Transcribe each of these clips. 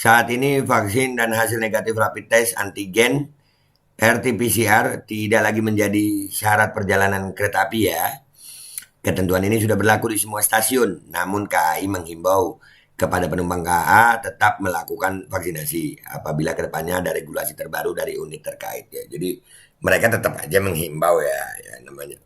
Saat ini vaksin dan hasil negatif rapid test antigen RT-PCR tidak lagi menjadi syarat perjalanan kereta api ya. Ketentuan ini sudah berlaku di semua stasiun, namun KAI menghimbau kepada penumpang KA tetap melakukan vaksinasi apabila kedepannya ada regulasi terbaru dari unit terkait ya. Jadi mereka tetap aja menghimbau ya namanya.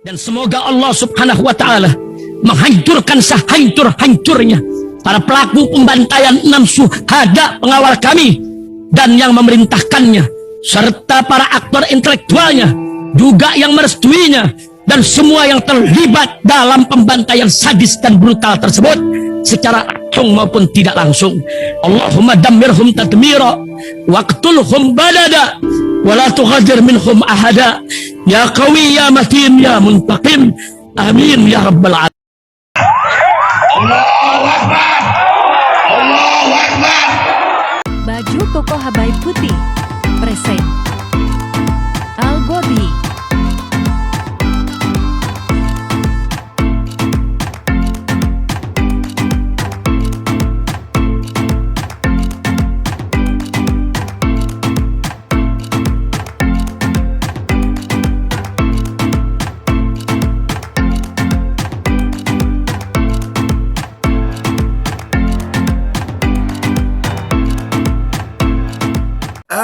Dan semoga Allah subhanahu wa ta'ala menghancurkan sehancur-hancurnya para pelaku pembantaian 6 syuhada pengawal kami dan yang memerintahkannya, serta para aktor intelektualnya juga yang merestuinya, dan semua yang terlibat dalam pembantaian sadis dan brutal tersebut secara langsung maupun tidak langsung. Allahumma dammirhum tadmira waqtulhum balada wala tughadir minhum ahada ya qawi ya matin ya muntaqim amin ya rabbal alamin. Allahu Akbar, Allahu Akbar. Baju koko Habaib putih present Al Gobi.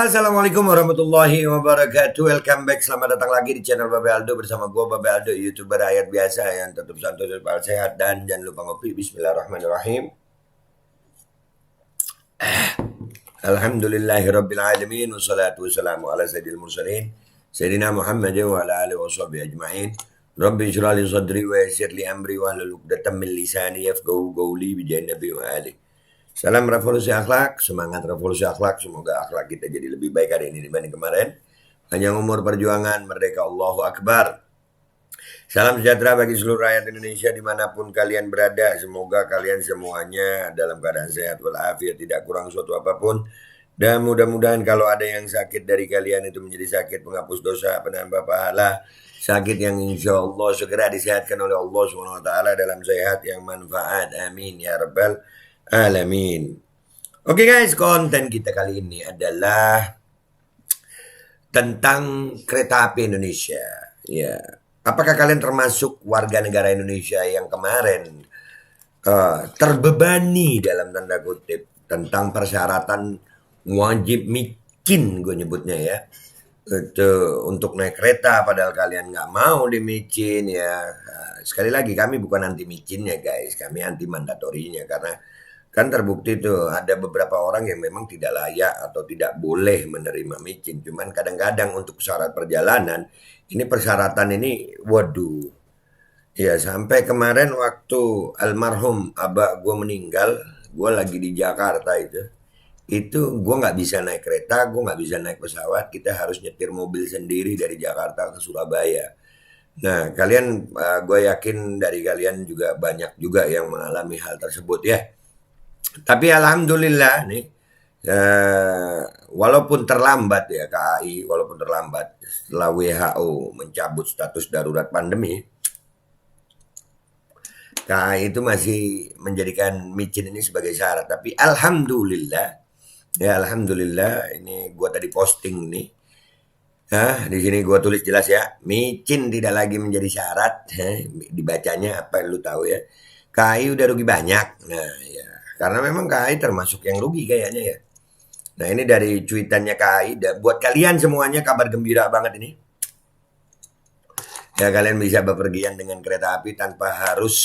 Assalamualaikum warahmatullahi wabarakatuh. Welcome back, selamat datang lagi di channel Babe Aldo bersama gue Babe Aldo, YouTuber rakyat biasa yang tetap santai, tetap sehat, dan jangan lupa ngopi. Bismillahirrahmanirrahim. Alhamdulillahirrabbilalamin. Wassalatu wassalamu ala sayyidil mursalin Sayyidina Muhammad wa ala alihi wa sahbihi ajma'in. Rabbi syrah li sadri wa yassir li amri wa hlul 'uqdatam min lisani yafqahu qawli bi jahi nabi wa alihi. Salam revolusi akhlak, semangat revolusi akhlak. Semoga akhlak kita jadi lebih baik hari ini dibanding kemarin. Panjang umur perjuangan, merdeka, Allahu Akbar. Salam sejahtera bagi seluruh rakyat Indonesia dimanapun kalian berada. Semoga kalian semuanya dalam keadaan sehat walafiat, tidak kurang suatu apapun. Dan mudah-mudahan kalau ada yang sakit dari kalian itu menjadi sakit penghapus dosa, penambah pahala. Sakit yang insya Allah segera disehatkan oleh Allah SWT dalam sehat yang manfaat. Amin ya rabbal alamin. Oke guys, konten kita kali ini adalah tentang kereta api Indonesia. Ya, apakah kalian termasuk warga negara Indonesia yang kemarin terbebani dalam tanda kutip tentang persyaratan wajib micin, gue nyebutnya ya, itu untuk naik kereta, padahal kalian nggak mau dimicin ya. Sekali lagi, kami bukan anti micinnya guys, kami anti mandatorinya, karena kan terbukti tuh ada beberapa orang yang memang tidak layak atau tidak boleh menerima micin. Cuman kadang-kadang untuk syarat perjalanan, ini persyaratan ini, waduh. Ya sampai kemarin waktu almarhum abah gue meninggal, gue lagi di Jakarta itu gue nggak bisa naik kereta, gue nggak bisa naik pesawat, kita harus nyetir mobil sendiri dari Jakarta ke Surabaya. Nah kalian, gue yakin dari kalian juga banyak juga yang mengalami hal tersebut ya. Tapi alhamdulillah nih, walaupun terlambat ya KAI, walaupun terlambat setelah WHO mencabut status darurat pandemi, KAI itu masih menjadikan micin ini sebagai syarat. Tapi alhamdulillah, ya alhamdulillah, ini gua tadi posting nih. Di sini gua tulis jelas ya, micin tidak lagi menjadi syarat. Dibacanya apa lu tahu ya? KAI udah rugi banyak. Nah ya, karena memang KAI termasuk yang rugi kayaknya ya. Nah ini dari cuitannya KAI. Buat kalian semuanya kabar gembira banget ini. Ya kalian bisa bepergian dengan kereta api tanpa harus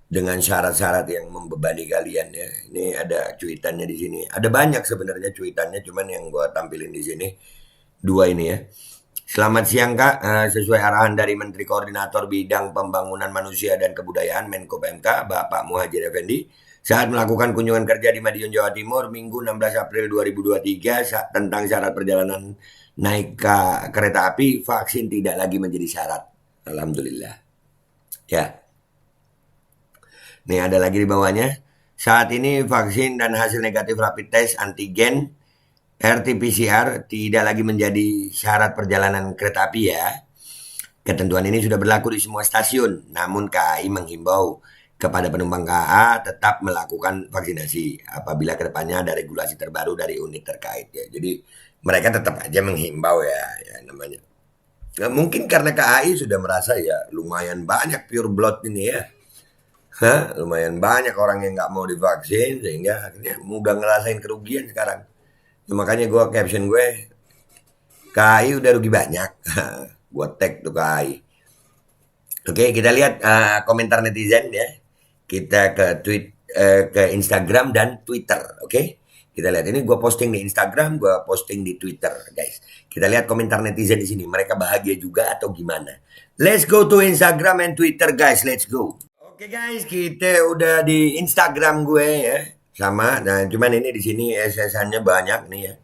dengan syarat-syarat yang membebani kalian ya. Ini ada cuitannya di sini. Ada banyak sebenarnya cuitannya, cuman yang gue tampilin di sini 2 ini ya. Selamat siang Kak, sesuai arahan dari Menteri Koordinator Bidang Pembangunan Manusia dan Kebudayaan Menko PMK Bapak Muhadjir Effendi saat melakukan kunjungan kerja di Madiun, Jawa Timur Minggu 16 April 2023 tentang syarat perjalanan naik kereta api, vaksin tidak lagi menjadi syarat. Alhamdulillah. Ya. Nih ada lagi di bawahnya. Saat ini vaksin dan hasil negatif rapid test antigen RT-PCR tidak lagi menjadi syarat perjalanan kereta api ya. Ketentuan ini sudah berlaku di semua stasiun, namun KAI menghimbau kepada penumpang KA tetap melakukan vaksinasi apabila kedepannya ada regulasi terbaru dari unit terkait ya. Jadi mereka tetap aja menghimbau ya namanya. Nah, mungkin karena KAI sudah merasa ya lumayan banyak pure blood ini ya. Lumayan banyak orang yang nggak mau divaksin sehingga akhirnya mudah ngerasain kerugian sekarang. Ya, makanya gue caption gue KAI udah rugi banyak. Gue tag tuh KAI. Oke, kita lihat komentar netizen ya. Kita ke ke Instagram dan Twitter, oke? Kita lihat ini gue posting di Instagram, gue posting di Twitter, guys. Kita lihat komentar netizen di sini. Mereka bahagia juga atau gimana? Let's go to Instagram and Twitter, guys. Let's go. Oke, guys, kita udah di Instagram gue ya, sama. Nah, cuman ini di sini SS-nya banyak nih ya.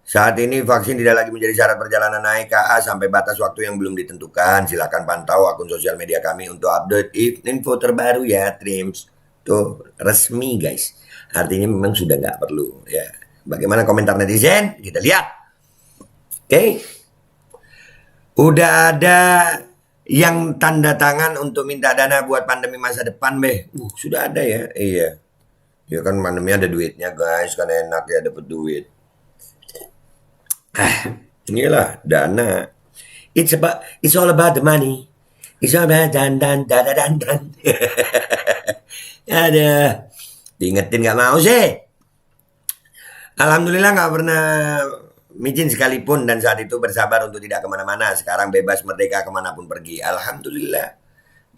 Saat ini vaksin tidak lagi menjadi syarat perjalanan naik KA sampai batas waktu yang belum ditentukan. Silakan pantau akun sosial media kami untuk update info terbaru ya, Trims. Tuh, resmi guys. Artinya memang sudah nggak perlu ya. Bagaimana komentar netizen? Kita lihat. Oke. Udah ada yang tanda tangan untuk minta dana buat pandemi masa depan, Beh. Sudah ada ya? Iya. Ya kan pandemi ada duitnya, guys. Kan enak ya dapat duit. Inilah dana. It's all about the money. It's all about dan. Ada. Diingetin nggak mau sih. Alhamdulillah nggak pernah micin sekalipun dan saat itu bersabar untuk tidak kemana-mana. Sekarang bebas merdeka kemanapun pergi. Alhamdulillah.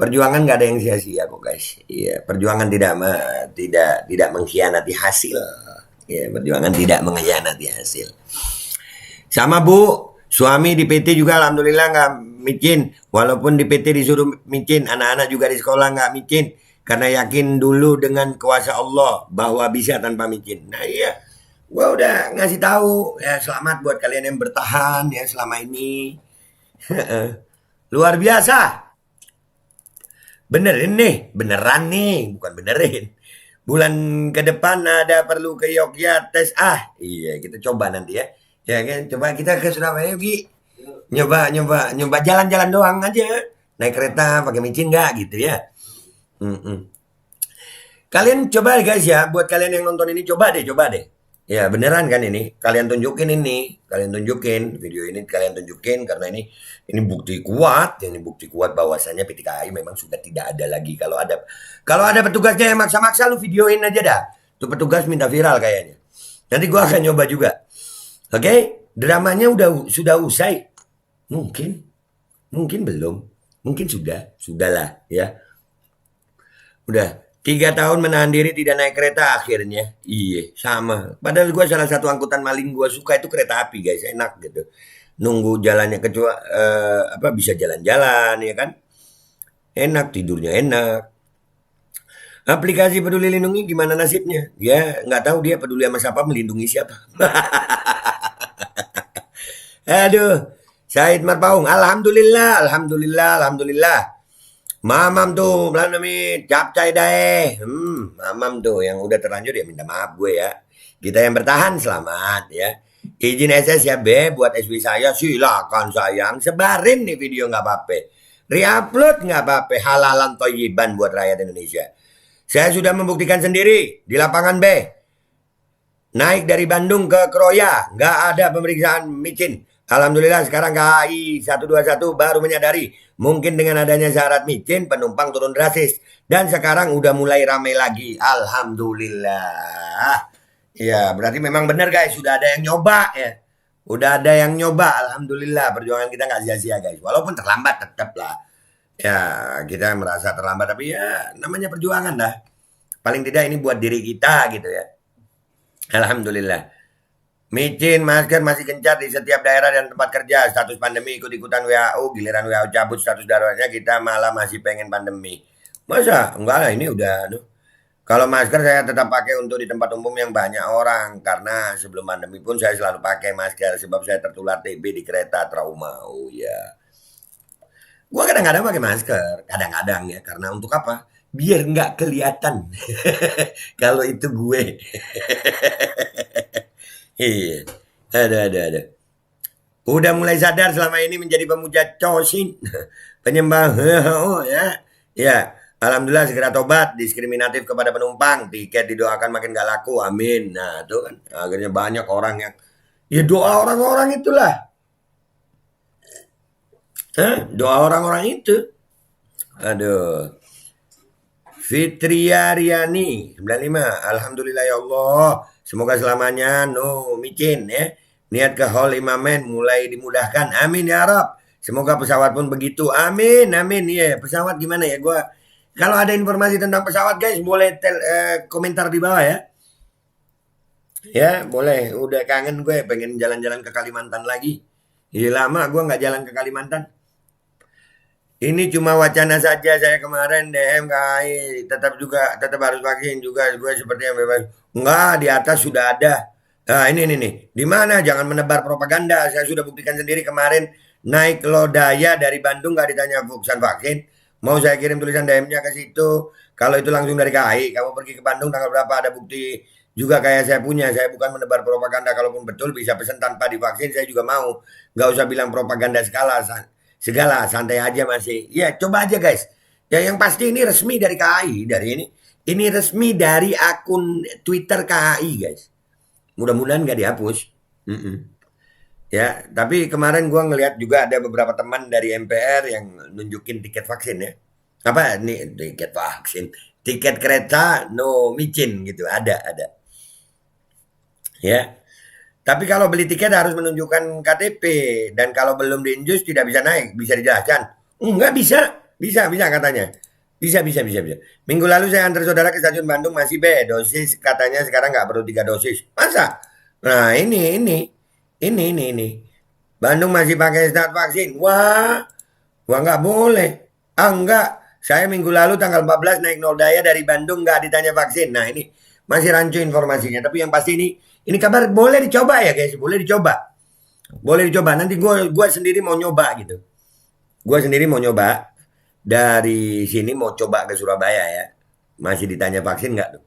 Perjuangan nggak ada yang sia-sia kok guys. Iya, perjuangan tidak mengkhianati hasil. Ya, perjuangan tidak mengkhianati hasil. Sama Bu, suami di PT juga alhamdulillah nggak micin. Walaupun di PT disuruh micin, anak-anak juga di sekolah nggak micin. Karena yakin dulu dengan kuasa Allah bahwa bisa tanpa micin. Nah iya, gua udah ngasih tahu ya, selamat buat kalian yang bertahan ya selama ini. Luar biasa. Beneran nih, bukan benerin. Bulan ke depan ada perlu ke Yogyakarta tes. Iya kita coba nanti ya. Ya kan, coba kita ke Surabaya, Gi. Nyoba jalan-jalan doang aja. Naik kereta pakai micin nggak gitu ya. Kalian coba guys ya, buat kalian yang nonton ini coba deh. Ya beneran kan ini, kalian tunjukin video ini kalian tunjukin karena ini bukti kuat, bahwasannya PT KAI memang sudah tidak ada lagi. Kalau ada petugasnya yang maksa-maksa lu videoin aja dah. Tuh petugas minta viral kayaknya. Nanti gua akan nyoba juga. Oke, dramanya sudah usai. Mungkin belum. Mungkin sudahlah ya. Udah 3 tahun menahan diri tidak naik kereta akhirnya. Iya, sama. Padahal gue salah satu angkutan maling gue suka itu kereta api guys, enak gitu. Nunggu jalannya bisa jalan-jalan ya kan. Enak, tidurnya enak. Aplikasi Peduli Lindungi gimana nasibnya? Ya, nggak tahu dia peduli sama siapa, melindungi siapa. Aduh, Said Marpaung, alhamdulillah. Mamam tuh, belum capcay dae. Mamam tuh yang udah terlanjur ya minta maaf gue ya. Kita yang bertahan selamat ya. Izin SS ya B buat SW saya, silakan sayang. Sebarin nih video nggak apa-apa. Reupload nggak apa-apa. Halalan toyiban buat rakyat Indonesia. Saya sudah membuktikan sendiri di lapangan B. Naik dari Bandung ke Kroya, nggak ada pemeriksaan micin. Alhamdulillah sekarang KAI 121 baru menyadari mungkin dengan adanya syarat micin penumpang turun drastis dan sekarang udah mulai ramai lagi. Alhamdulillah. Ya berarti memang benar guys, sudah ada yang nyoba ya. Udah ada yang nyoba. Alhamdulillah perjuangan kita nggak sia-sia guys. Walaupun terlambat tetap lah. Ya kita merasa terlambat tapi ya namanya perjuangan lah. Paling tidak ini buat diri kita gitu ya. Alhamdulillah. Micin, masker masih gencar di setiap daerah dan tempat kerja. Status pandemi ikut-ikutan WHO. Giliran WHO cabut status daruratnya, kita malah masih pengen pandemi. Masa? Enggak lah, ini udah. Kalau masker saya tetap pakai untuk di tempat umum yang banyak orang. Karena sebelum pandemi pun saya selalu pakai masker. Sebab saya tertular TB di kereta trauma. Oh ya. Gua kadang-kadang pakai masker. Kadang-kadang ya. Karena untuk apa? Biar nggak kelihatan. Kalau itu gue. Iya, ada. Udah mulai sadar selama ini menjadi pemuja Chosin, penyembah ya. Alhamdulillah segera tobat, diskriminatif kepada penumpang, tiket didoakan makin gak laku, amin. Nah itu kan akhirnya banyak orang yang, ya doa orang-orang itulah. Doa orang-orang itu. Aduh. Fitria Riani 95. Alhamdulillah ya Allah. Semoga selamanya no micin ya. Niat ke hall imamen mulai dimudahkan. Amin ya Rob. Semoga pesawat pun begitu. Amin, amin. Iya, pesawat gimana ya? Gua kalau ada informasi tentang pesawat guys, boleh komentar di bawah ya. Ya, boleh. Udah kangen gue pengen jalan-jalan ke Kalimantan lagi. Iya lama gue nggak jalan ke Kalimantan. Ini cuma wacana saja, saya kemarin DM KAI tetap harus vaksin juga, gue seperti yang bebas. Enggak, di atas sudah ada. Nah ini nih, di mana jangan menebar propaganda. Saya sudah buktikan sendiri kemarin naik Lodaya dari Bandung nggak ditanya vaksin. Mau saya kirim tulisan DM-nya ke situ. Kalau itu langsung dari KAI, kamu pergi ke Bandung tanggal berapa, ada bukti juga kayak saya punya. Saya bukan menebar propaganda, kalaupun betul bisa pesen tanpa divaksin, saya juga mau. Nggak usah bilang propaganda segala santai aja masih. Ya coba aja guys. Ya yang pasti ini resmi dari KAI, dari ini. Ini resmi dari akun Twitter KAI guys. Mudah-mudahan nggak dihapus. Ya, tapi kemarin gua ngelihat juga ada beberapa teman dari MPR yang nunjukin tiket vaksin ya. Apa nih tiket vaksin? Tiket kereta no micin gitu. Ada. Ya. Tapi kalau beli tiket harus menunjukkan KTP dan kalau belum diinjus tidak bisa naik. Bisa dijelaskan? Enggak bisa. Bisa katanya. Bisa. Minggu lalu saya antar saudara ke stasiun Bandung masih B dosis, katanya sekarang nggak perlu 3 dosis. Masa? Nah ini. Bandung masih pakai start vaksin. Wah nggak boleh. Enggak. Saya minggu lalu tanggal 14 naik Nordaya dari Bandung nggak ditanya vaksin. Nah ini masih rancu informasinya. Tapi yang pasti ini kabar boleh dicoba ya guys. Boleh dicoba. Nanti gue sendiri mau nyoba gitu. Gue sendiri mau nyoba. Dari sini mau coba ke Surabaya ya. Masih ditanya vaksin nggak tuh?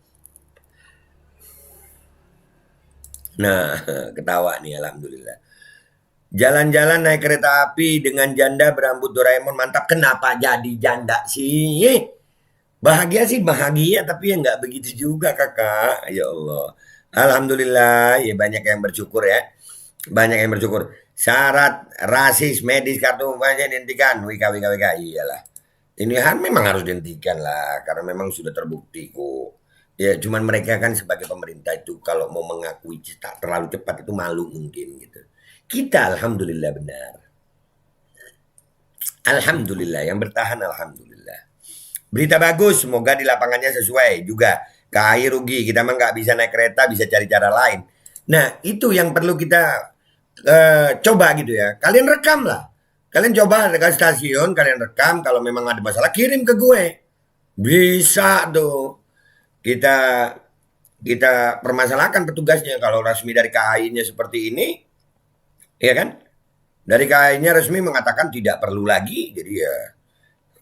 Nah, ketawa nih alhamdulillah. Jalan-jalan naik kereta api dengan janda berambut Doraemon mantap. Kenapa jadi janda sih? Bahagia sih bahagia, tapi ya nggak begitu juga kakak. Ya Allah. Alhamdulillah, ya banyak yang bersyukur ya. Banyak yang bersyukur. Syarat rasis medis kartu vaksin dihentikan. WK. Iyalah. Ini memang harus dihentikan lah, karena memang sudah terbukti kok. Ya cuman mereka kan sebagai pemerintah itu kalau mau mengakui terlalu cepat itu malu mungkin gitu. Kita alhamdulillah benar. Alhamdulillah yang bertahan alhamdulillah. Berita bagus, semoga di lapangannya sesuai juga. KAI rugi, kita mah nggak bisa naik kereta, bisa cari cara lain. Nah itu yang perlu kita coba gitu ya. Kalian rekam lah. Kalian coba ke stasiun, kalian rekam. Kalau memang ada masalah, kirim ke gue. Bisa tuh. Kita permasalahkan petugasnya. Kalau resmi dari KAI-nya seperti ini, ya kan? Dari KAI-nya resmi mengatakan tidak perlu lagi. Jadi ya,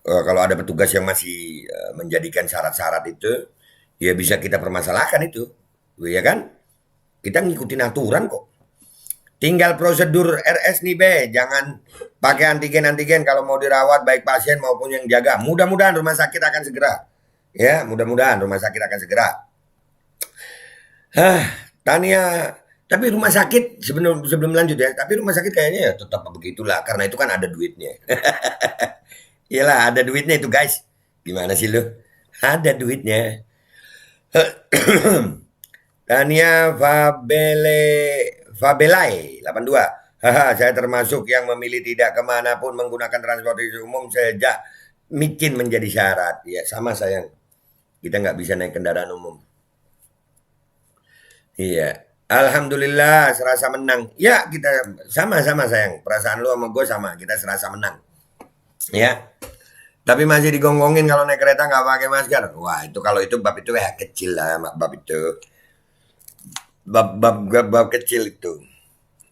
kalau ada petugas yang masih menjadikan syarat-syarat itu, ya bisa kita permasalahkan itu. Ya kan? Kita ngikutin aturan kok. Tinggal prosedur RS nih be, jangan pakai antigen kalau mau dirawat baik pasien maupun yang jaga. Mudah-mudahan rumah sakit akan segera. Ya, mudah-mudahan rumah sakit akan segera. Tania, tapi rumah sakit sebelum lanjut ya, tapi rumah sakit kayaknya ya tetap begitulah karena itu kan ada duitnya. Iyalah, ada duitnya itu guys. Gimana sih lu? Ada duitnya. Tania Fabelai 82. Saya termasuk yang memilih tidak kemanapun menggunakan transportasi umum sejak micin menjadi syarat. Ya sama sayang. Kita nggak bisa naik kendaraan umum. Iya. Alhamdulillah serasa menang. Ya kita sama-sama sayang. Perasaan lu sama gue sama. Kita serasa menang. Ya. Tapi masih digonggongin kalau naik kereta nggak pakai masker. Wah itu kalau itu bab itu ya kecil lah bab itu. Bab kecil itu.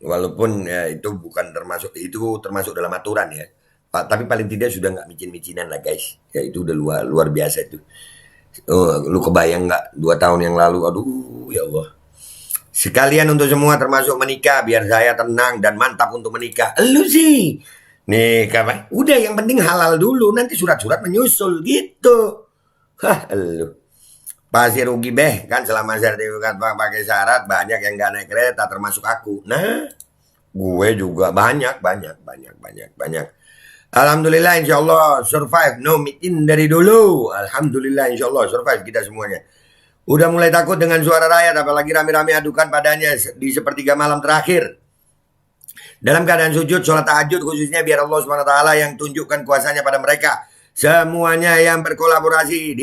Walaupun ya, itu bukan termasuk dalam aturan ya. Tapi paling tidak sudah nggak micin-micinan lah guys. Ya itu udah luar biasa itu. Oh, lu kebayang nggak 2 tahun yang lalu? Aduh ya Allah. Sekalian untuk semua termasuk menikah biar saya tenang dan mantap untuk menikah. Lu sih. Nih kapan? Udah yang penting halal dulu nanti surat-surat menyusul gitu. Hah, lu. Pasti rugi beh, kan selama sertifikat pakai syarat banyak yang nggak naik kereta termasuk aku. Nah, gue juga banyak. Alhamdulillah insya Allah survive, no meeting dari dulu. Alhamdulillah insya Allah survive kita semuanya. Udah mulai takut dengan suara rakyat, apalagi rame-rame adukan padanya di sepertiga malam terakhir. Dalam keadaan sujud, sholat tahajud khususnya biar Allah SWT yang tunjukkan kuasanya pada mereka. Semuanya yang berkolaborasi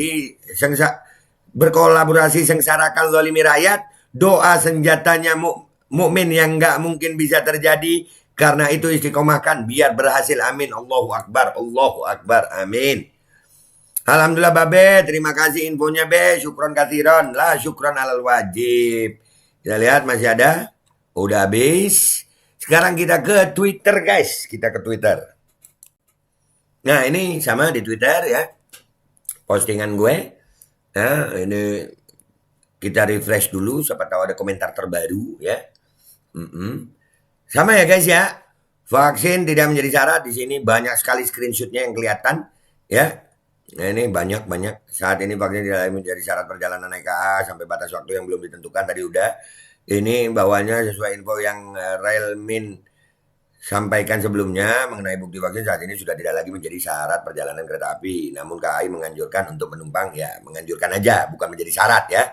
sengsarakan zalimi rakyat, doa senjatanya mukmin yang nggak mungkin bisa terjadi. Karena itu istiqomahkan biar berhasil, amin. Allahu Akbar, amin. Alhamdulillah Babe, terima kasih infonya Be, syukron kathiron, lah syukron alal wajib. Kita lihat masih ada, udah habis. Sekarang kita ke Twitter guys, kita ke Twitter. Nah ini sama di Twitter ya, postingan gue. Nah ini kita refresh dulu, siapa tahu ada komentar terbaru ya. Sama ya guys ya, vaksin tidak menjadi syarat. Di sini banyak sekali screenshotnya yang kelihatan ya. Nah ini banyak. Saat ini vaksin tidak menjadi syarat perjalanan naik KA sampai batas waktu yang belum ditentukan tadi udah. Ini bawahnya sesuai info yang Railmin sampaikan sebelumnya mengenai bukti vaksin saat ini sudah tidak lagi menjadi syarat perjalanan kereta api. Namun KAI menganjurkan untuk penumpang ya menganjurkan aja, bukan menjadi syarat ya.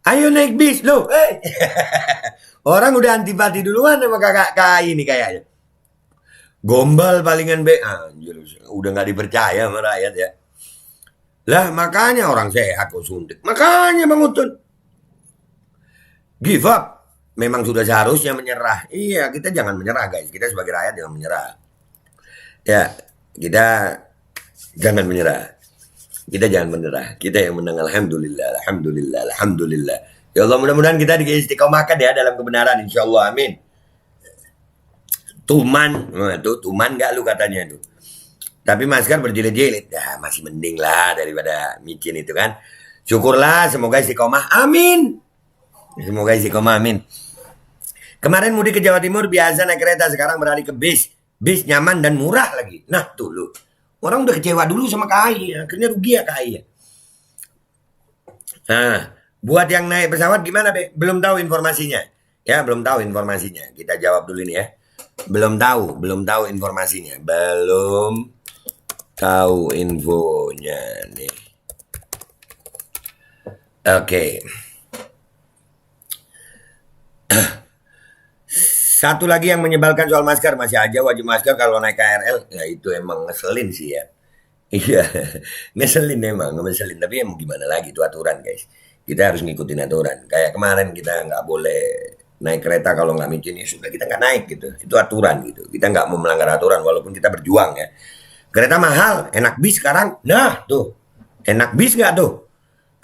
Ayo naik bis loh, orang udah antipati duluan sama kakak KAI ini kayaknya. Gombal palingan anjir, udah nggak dipercaya sama rakyat ya. Lah makanya orang sehat kok suntik. Makanya Bang Utun give up. Memang sudah seharusnya menyerah. Iya, kita jangan menyerah guys. Kita sebagai rakyat jangan menyerah. Ya, kita jangan menyerah. Kita jangan menyerah. Kita yang menang. Alhamdulillah. Ya Allah, mudah-mudahan kita diistiqomahkan ya dalam kebenaran. Insya Allah, amin. Tuman. Nah, tuman gak lu katanya tuh. Tapi masker berjilid-jilid. Ya, masih mending lah daripada micin itu kan. Syukurlah, semoga istiqomah. Amin. Semoga istiqomah, amin. Kemarin mudik ke Jawa Timur biasa naik kereta, sekarang beralih ke bis. Bis nyaman dan murah lagi. Nah tuh lu. Orang udah kecewa dulu sama KAI, akhirnya rugi ya KAI ya. Nah, buat yang naik pesawat gimana Be? Belum tahu informasinya. Ya, belum tahu informasinya. Kita jawab dulu nih ya. Belum tahu informasinya. Belum tahu infonya nih. Oke. Satu lagi yang menyebalkan soal masker, masih aja wajib masker kalau naik KRL. Ya itu emang ngeselin sih ya. Iya, ngeselin emang, tapi ya mau gimana lagi, itu aturan guys. Kita harus ngikutin aturan. Kayak kemarin kita nggak boleh naik kereta kalau nggak micin, ya sudah kita nggak naik gitu. Itu aturan gitu. Kita nggak mau melanggar aturan walaupun kita berjuang ya. Kereta mahal, enak bis sekarang. Nah tuh, enak bis nggak tuh?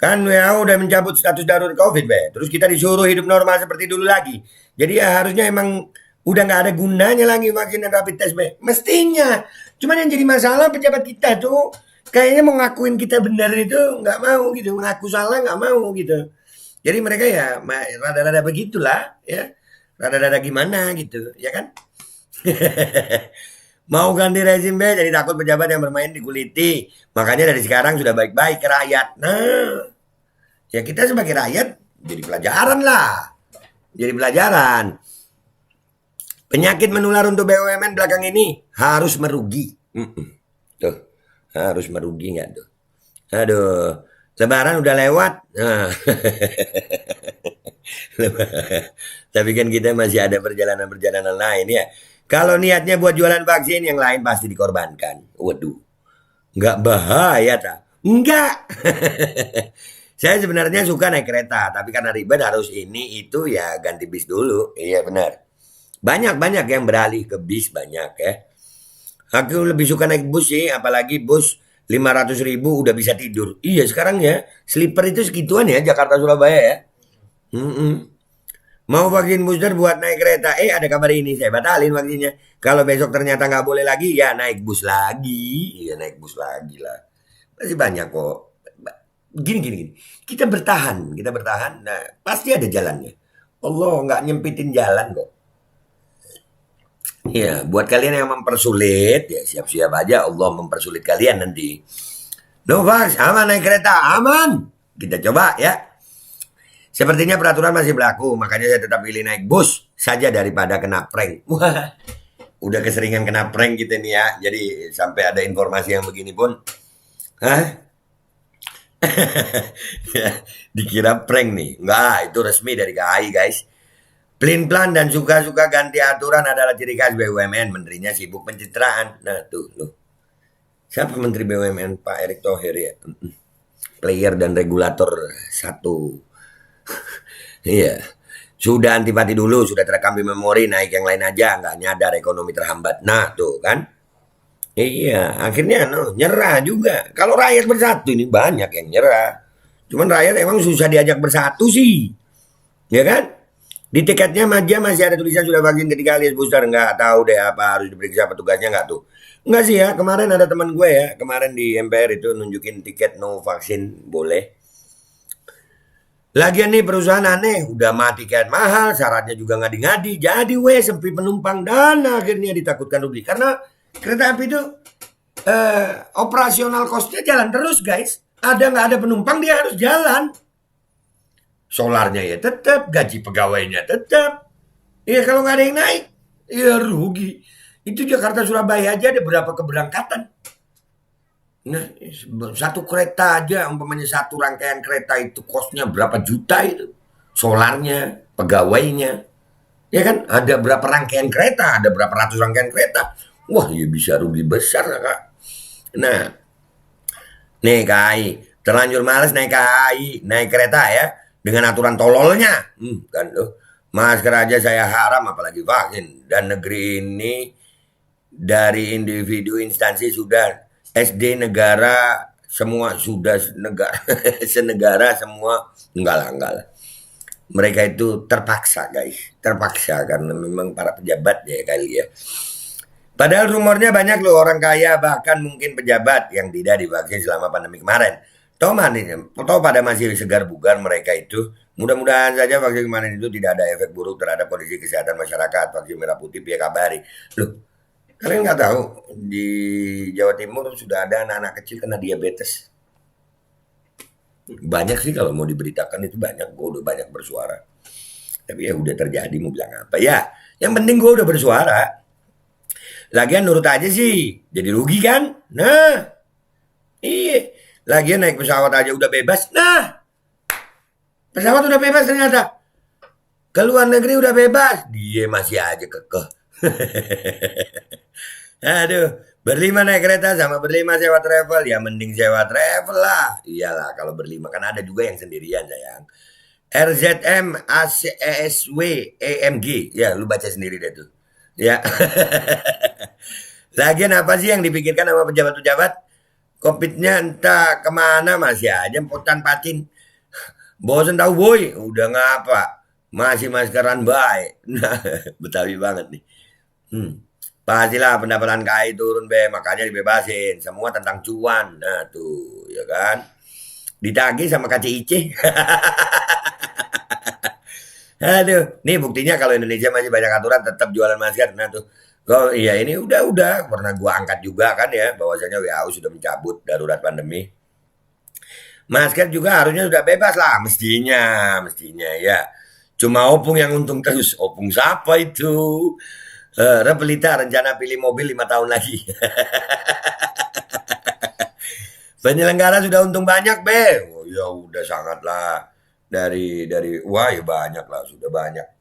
Kan WHO udah mencabut status darurat COVID, Be. Terus kita disuruh hidup normal seperti dulu lagi. Jadi ya harusnya emang udah nggak ada gunanya lagi vaksin dan rapid test, Be. Mestinya. Cuman yang jadi masalah pejabat kita tuh kayaknya mau ngakuin kita benar itu nggak mau gitu. Mengaku salah nggak mau gitu. Jadi mereka ya rada-rada begitulah ya. Rada-rada gimana gitu, ya kan? Mau ganti rezim, Be, jadi takut pejabat yang bermain dikuliti. Makanya dari sekarang sudah baik-baik ke rakyat. Nah, ya kita sebagai rakyat jadi pelajaran lah. Jadi pelajaran. Penyakit menular untuk BUMN belakang ini harus merugi. Tuh, harus merugi nggak tuh? Aduh, Lebaran udah lewat. Nah. Tapi kan kita masih ada perjalanan-perjalanan lain ya. Kalau niatnya buat jualan vaksin, yang lain pasti dikorbankan. Waduh, nggak bahaya tak? Enggak. Saya sebenarnya suka naik kereta, tapi karena ribet harus ini itu ya ganti bis dulu. Iya benar. Banyak yang beralih ke bis banyak ya. Aku lebih suka naik bus sih, apalagi bus 500.000 udah bisa tidur. Iya sekarang ya, sleeper itu segituan ya Jakarta Surabaya ya. Mau vaksin booster buat naik kereta. Ada kabar ini, saya batalin vaksinnya. Kalau besok ternyata nggak boleh lagi, ya naik bus lagi. Ya naik bus lagi lah. Masih banyak kok. Gini. Kita bertahan. Nah, pasti ada jalannya. Allah nggak nyempitin jalan kok. Ya, buat kalian yang mempersulit, ya siap-siap aja Allah mempersulit kalian nanti. Novax, aman naik kereta, aman. Kita coba ya. Sepertinya peraturan masih berlaku, makanya saya tetap pilih naik bus saja daripada kena prank. Wah, udah keseringan kena prank kita nih ya. Jadi sampai ada informasi yang begini pun, hah? Dikira prank nih. Enggak, itu resmi dari KAI guys. Pelin-pelan dan suka-suka ganti aturan adalah ciri khas BUMN. Menterinya sibuk pencitraan. Nah tuh, loh. Siapa Menteri BUMN? Pak Erick Thohir ya. Player dan regulator satu. Iya. Sudah antipati dulu, sudah terekam di memori, naik yang lain aja. Nggak nyadar ekonomi terhambat. Nah tuh kan. Iya, akhirnya nyerah juga. Kalau rakyat bersatu ini banyak yang nyerah. Cuman rakyat emang susah diajak bersatu sih. Ya kan? Di tiketnya aja masih ada tulisan sudah vaksin ketiga alias booster. Nggak tahu deh apa harus diperiksa petugasnya nggak tuh. Nggak sih ya, kemarin ada teman gue ya. Kemarin di MPR itu nunjukin tiket no vaksin boleh. Lagian nih perusahaan aneh. Udah mah tiket mahal, syaratnya juga ngadi-ngadi. Jadi sepi penumpang dan akhirnya ditakutkan rugi. Karena kereta api itu operasional costnya jalan terus guys. Ada nggak ada penumpang dia harus jalan. Solarnya ya tetap, gaji pegawainya tetap. Ya kalau nggak ada yang naik, ya rugi. Itu Jakarta Surabaya aja ada berapa keberangkatan. Nah, satu kereta aja, umpamanya satu rangkaian kereta itu kosnya berapa juta itu. Solarnya, pegawainya. Ya kan, ada berapa rangkaian kereta, ada berapa ratus rangkaian kereta. Wah, ya bisa rugi besar Kak. Nah, nih KAI, terlanjur males naik KAI, naik kereta ya. Dengan aturan tololnya, kan tuh masker aja saya haram apalagi vaksin. Dan negeri ini dari individu instansi sudah SD negara semua sudah negara senegara semua enggak lah. Mereka itu terpaksa guys, terpaksa karena memang para pejabat ya kali ya. Padahal rumornya banyak loh orang kaya bahkan mungkin pejabat yang tidak divaksin selama pandemi kemarin. Toh pada masih segar bugar mereka itu. Mudah-mudahan saja vaksin kemarin itu tidak ada efek buruk terhadap kondisi kesehatan masyarakat. Vaksin merah putih pihak kabari. Loh, kalian nggak tahu di Jawa Timur sudah ada anak-anak kecil kena diabetes. Banyak sih kalau mau diberitakan itu banyak. Gue udah banyak bersuara. Tapi ya udah terjadi mau bilang apa ya. Yang penting gue udah bersuara. Lagian nurut aja sih. Jadi rugi kan? Nah, iya. Lagian naik pesawat aja udah bebas. Nah, pesawat udah bebas ternyata. Ke luar negeri udah bebas. Dia masih aja kekeh. Aduh, berlima naik kereta sama berlima sewa travel. Ya mending sewa travel lah. Iyalah kalau berlima kan ada juga yang sendirian sayang. RZM ACSW EMG. Ya lu baca sendiri deh tuh. Ya. Lagian apa sih yang dipikirkan sama pejabat-pejabat? Covidnya entah kemana masih aja potan pacin. Bosen tahu boy, udah ngapa? Masih maskeran baik. Nah, Betawi banget nih. Pastilah pendapatan KAI turun be, makanya dibebasin. Semua tentang cuan. Nah tuh, ya kan. Ditagih sama KCIC. Aduh, nih buktinya kalau Indonesia masih banyak aturan tetap jualan masker. Nah tuh. Oh iya ini udah pernah gua angkat juga kan ya bahwasanya WHO sudah mencabut darurat pandemi. Masker juga harusnya sudah bebas lah mestinya ya. Cuma opung yang untung terus. Opung siapa itu? Repelita rencana pilih mobil 5 tahun lagi. Penyelenggara sudah untung banyak be. Oh, ya udah sangat lah dari wah ya banyak lah sudah banyak.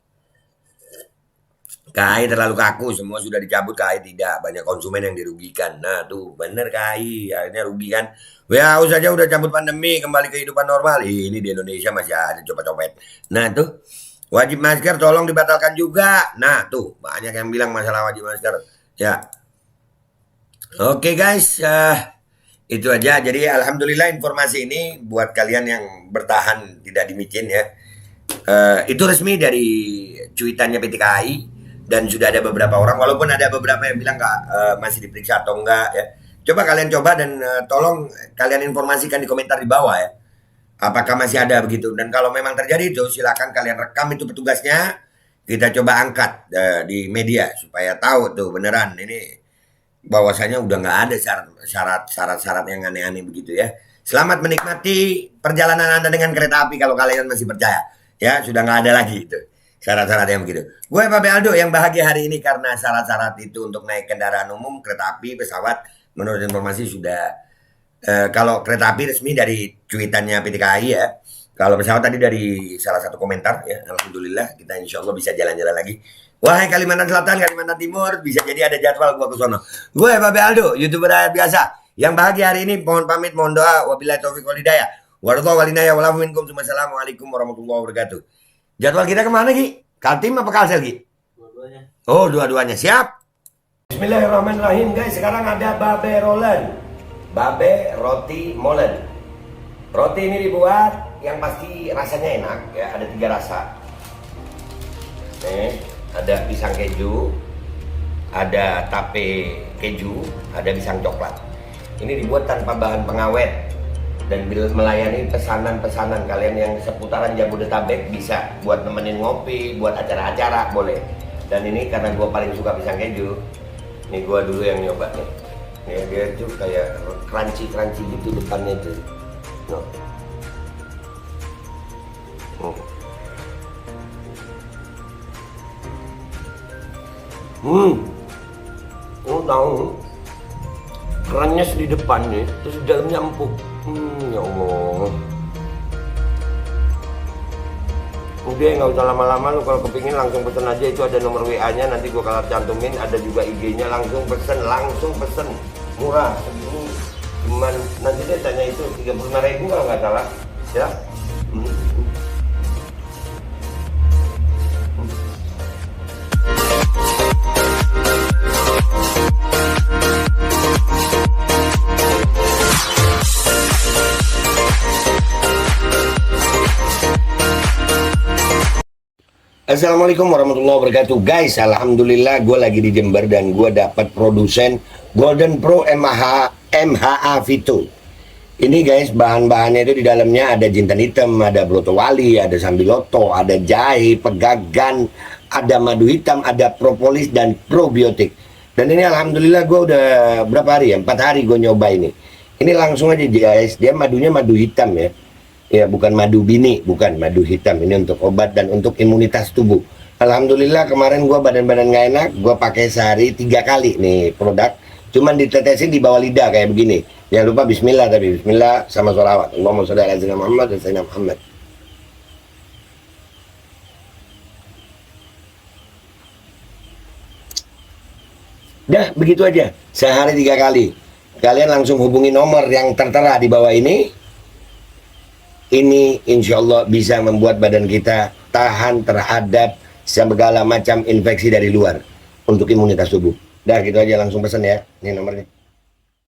KAI terlalu kaku, semua sudah dicabut, KAI tidak. Banyak konsumen yang dirugikan. Nah tuh bener KAI, akhirnya rugi kan. WHO saja udah cabut pandemi, kembali kehidupan normal. Ini di Indonesia masih ada copet-copet. Nah tuh, wajib masker tolong dibatalkan juga. Nah tuh, banyak yang bilang masalah wajib masker. Ya. Oke guys, itu aja. Jadi alhamdulillah informasi ini buat kalian yang bertahan tidak dimicin ya. Itu resmi dari cuitannya PT KAI. Dan sudah ada beberapa orang, walaupun ada beberapa yang bilang masih diperiksa atau enggak ya. Coba kalian coba dan tolong kalian informasikan di komentar di bawah ya. Apakah masih ada begitu? Dan kalau memang terjadi itu silakan kalian rekam itu petugasnya. Kita coba angkat di media supaya tahu tuh beneran ini bahwasanya udah nggak ada syarat-syarat yang aneh-aneh begitu ya. Selamat menikmati perjalanan Anda dengan kereta api kalau kalian masih percaya. Ya, sudah nggak ada lagi itu syarat-syarat yang begitu. Gue Babe Aldo yang bahagia hari ini karena syarat-syarat itu untuk naik kendaraan umum, kereta api, pesawat, menurut informasi sudah kalau kereta api resmi dari cuitannya PT KAI ya. Kalau pesawat tadi dari salah satu komentar ya, alhamdulillah kita insya Allah bisa jalan-jalan lagi. Wahai Kalimantan Selatan, Kalimantan Timur, bisa jadi ada jadwal gua ke sono. Gue Babe Aldo, YouTuber rakyat biasa. Yang bahagia hari ini, mohon pamit, mohon doa. Wabillahi taufiq wal hidayah. Warahmatullahi walinaya walafu minkum. Assalamualaikum warahmatullahi wabarakatuh. Jadwal kita kemana Ki? Kaltim apa Kalsel Ki? Dua-duanya. Oh, dua-duanya. Siap. Bismillahirrahmanirrahim guys. Sekarang ada Babe Rolen. Babe Roti Molen. Roti ini dibuat yang pasti rasanya enak ya, ada 3 rasa. Nih, ada pisang keju, ada tape keju, ada pisang coklat. Ini dibuat tanpa bahan pengawet dan melayani pesanan-pesanan kalian yang seputaran Jabodetabek, bisa buat nemenin ngopi, buat acara-acara boleh. Dan ini karena gue paling suka pisang keju, nih gue dulu yang nyoba nih. Ya, dia tuh kayak crunchy gitu depannya tuh. No. Oh tahu, kerannya di depannya, terus di dalamnya empuk. Ya Allah. Udah nggak usah lama-lama, lu kalau kepingin langsung pesen aja, itu ada nomor WA-nya, nanti gua kalau cantumin, ada juga IG-nya, langsung pesen, murah. Cuman nanti dia tanya itu 35.000 kalau nggak salah, ya. Assalamualaikum warahmatullahi wabarakatuh guys. Alhamdulillah gue lagi di Jember dan gue dapat produsen Golden Pro MHA Vito. Ini guys, bahan-bahannya itu di dalamnya ada jintan hitam, ada broto wali, ada sambiloto, ada jahe, pegagan, ada madu hitam, ada propolis dan probiotik. Dan ini alhamdulillah gue udah berapa hari ya, 4 hari gue nyoba ini. Ini langsung aja guys, dia madunya madu hitam ya. Ya bukan madu bini, bukan madu hitam. Ini untuk obat dan untuk imunitas tubuh. Alhamdulillah kemarin gue badan-badan gak enak, gue pakai sehari 3 kali nih produk. Cuman ditetesin di bawah lidah kayak begini. Jangan lupa bismillah, tapi bismillah sama sholawat. Allahumma sholli ala sayyidina Muhammad dan sayyidina Muhammad. Dah begitu aja, sehari 3 kali. Kalian langsung hubungi nomor yang tertera di bawah ini. Ini insya Allah bisa membuat badan kita tahan terhadap segala macam infeksi dari luar untuk imunitas tubuh. Dah gitu aja, langsung pesan ya. Ini nomornya.